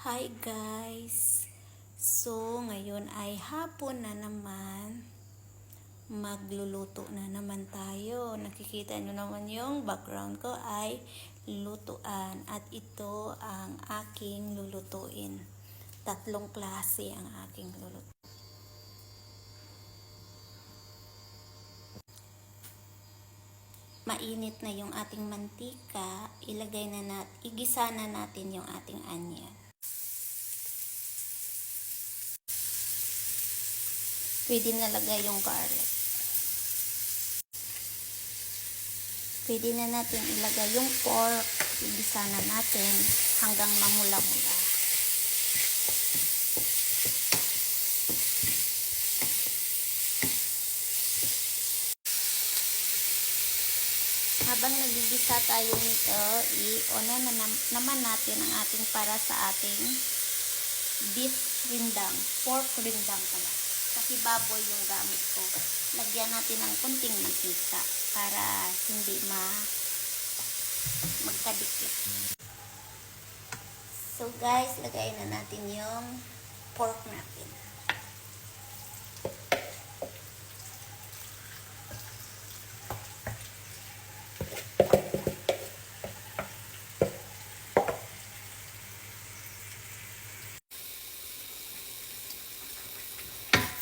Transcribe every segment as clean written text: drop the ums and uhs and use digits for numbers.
Hi guys! So, ngayon ay hapon na naman. Magluluto na naman tayo. Nakikita nyo naman yung background ko ay lutuan. At ito ang aking lulutuin. Tatlong klase ang aking lulutuin. Mainit na yung ating mantika. Igisa na natin yung ating onion. Pwede nalagay yung garlic. Pwede na natin ilagay yung pork. Igisa na natin hanggang mamula-mula. Habang nagigisa tayo nito, i-on na naman natin ang ating para sa ating beef rindang. Pork rindang pala. Kasi baboy yung gamit ko. Lagyan natin ng kunting mantika para hindi magkadikit. So guys, lagay na natin yung pork natin.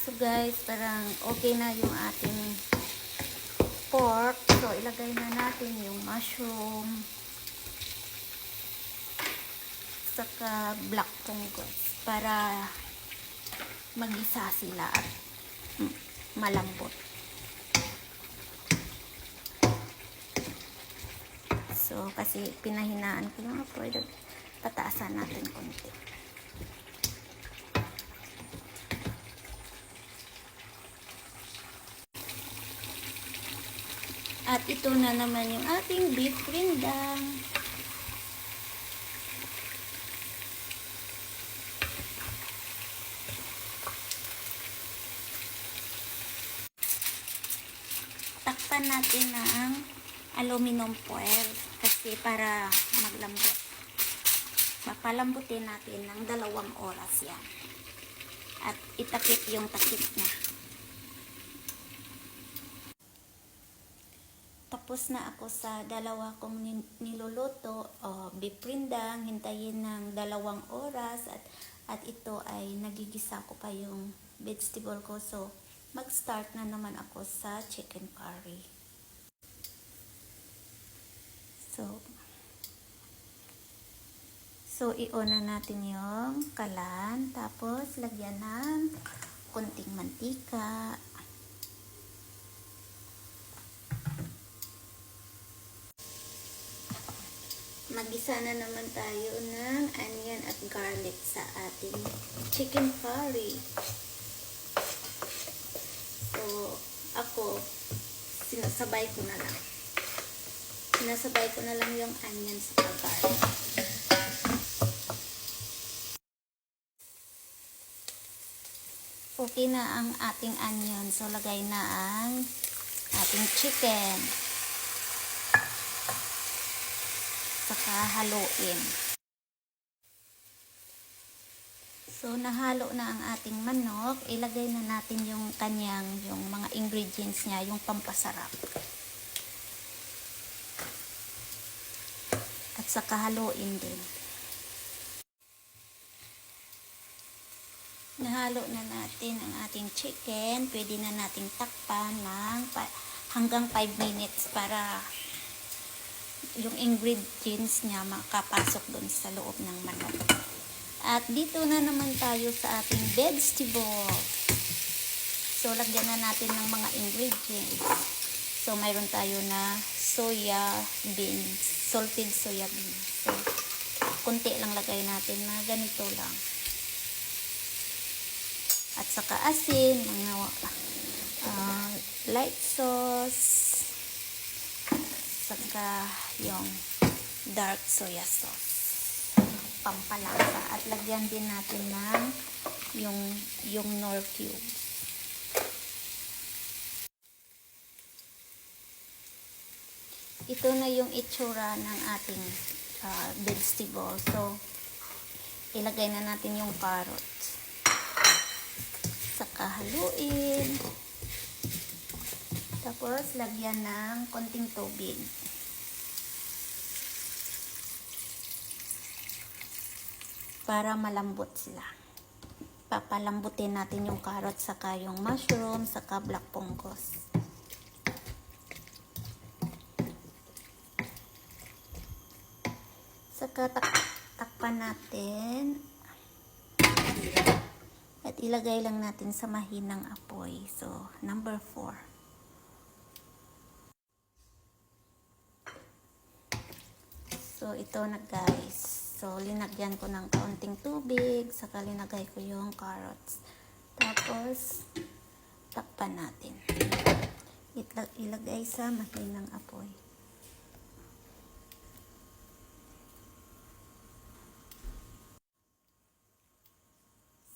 So guys, parang okay na yung ating pork. So ilagay na natin yung mushroom saka black fungus para magisa sila at malambot. So kasi pinahinaan ko yung apoy, pataasan natin konti. At ito na naman yung ating beef rindang. Takpan natin ng aluminum foil kasi para maglambot. Papalambutin natin ng 2 oras yan. At itakip yung takip niya. Tapos na ako sa 2 kong niluluto, beef rindang, hintayin ng 2 oras at ito ay nagigisa ko pa yung vegetable ko. So, mag-start na naman ako sa chicken curry. So i-on na natin yung kalan, tapos lagyan ng kunting mantika. Magisa na naman tayo ng onion at garlic sa ating chicken curry. So, ako, sinasabay ko na lang. Sinasabay ko na lang yung onion sa garlic. Okay na ang ating onion. So, lagay na ang ating chicken. Saka haluin. So, nahalo na ang ating manok. Ilagay na natin yung mga ingredients niya, yung pampasarap. At saka haluin din. Nahalo na natin ang ating chicken. Pwede na nating takpan ng hanggang 5 minutes para yung ingredients niya makapasok doon sa loob ng manok. At dito na naman tayo sa ating vegetable. So, lagyan na natin ng mga ingredients. So, mayroon tayo na soya beans, salted soya beans. So, kunti lang lagay natin na ganito lang. At saka asin, mga light sauce, saka yung dark soya sauce, pampalasa. At lagyan din natin ng yung Knorr cube. Ito na yung itsura ng ating vegetable. So, ilagay na natin yung carrots. Saka haluin. Tapos, lagyan ng konting tubig. Para malambot sila. Papalambutin natin yung carrots, saka yung mushroom, saka black fungus. Saka takpan natin. At ilagay lang natin sa mahinang apoy. So, number 4. So, ito na guys. So, linagyan ko ng kaunting tubig. Saka linagay ko yung carrots. Tapos, takpan natin. Ilagay sa mahinang apoy.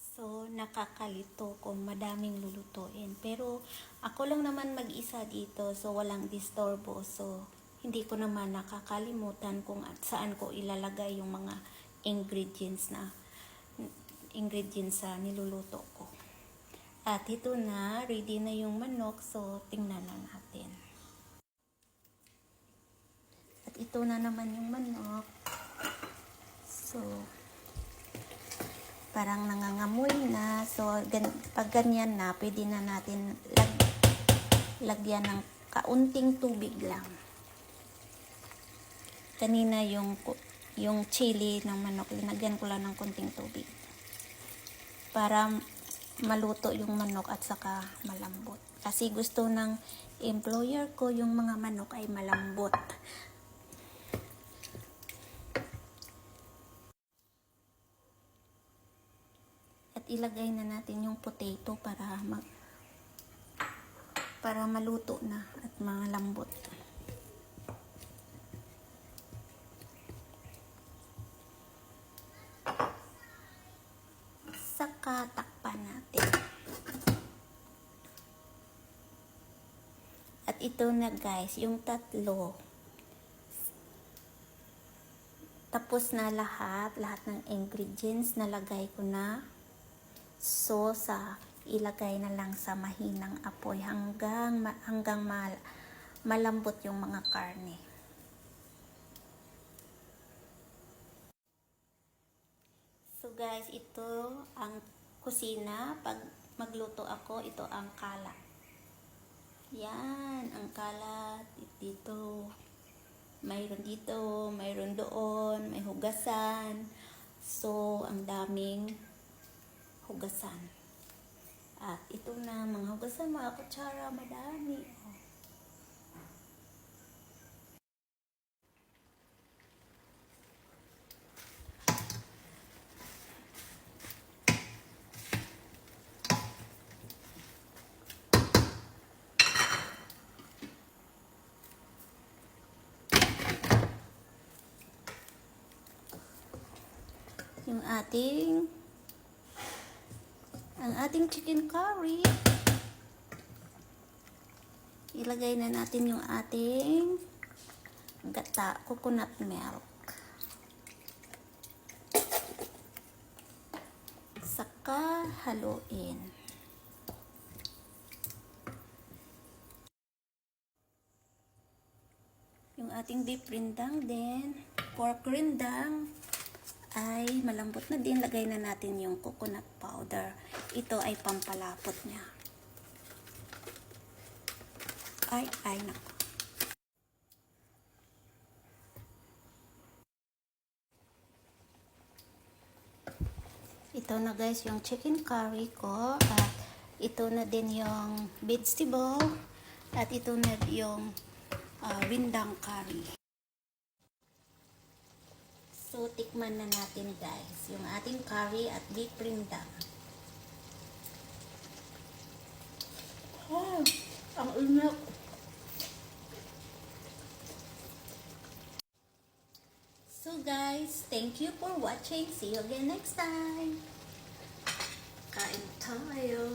So, nakakalito kung madaming lulutuin. Pero, ako lang naman mag-isa dito. So, walang disturbo. So, hindi ko naman nakakalimutan kung saan ko ilalagay yung mga ingredients sa niluluto ko. At ito na, ready na yung manok. So, tingnan na natin. At ito na naman yung manok. So, parang nangangamoy na. So, pag ganyan na, pwede na natin lagyan ng kaunting tubig lang. Kanina yung chili ng manok, linagyan ko lang ng konting tubig. Para maluto yung manok at saka malambot. Kasi gusto ng employer ko yung mga manok ay malambot. At ilagay na natin yung potato para maluto na at malambot. Saka takpan natin. At ito na guys, yung tatlo. Tapos na lahat ng ingredients nalagay ko na. So, ilagay na lang sa mahinang apoy hanggang malambot yung mga karne. So guys, ito ang kusina. Pag magluto ako, ito ang kalat. Yan, ang kalat. Dito, mayroon doon, may hugasan. So, ang daming hugasan. At ito na, mga hugasan, mga kutsara, madami. Ang ating chicken curry. Ilagay na natin yung ating gata, coconut milk. Saka haluin. Yung ating beef rindang din, pork rindang ay malambot na din. Lagay na natin yung coconut powder. Ito ay pampalapot niya. Ay, naku. Ito na guys yung chicken curry ko. At ito na din yung vegetable. At ito na yung rindang curry. So, tikman na natin guys, yung ating curry at beef rindang. Oh, ang unak. So guys, thank you for watching. See you again next time. Kain tayo.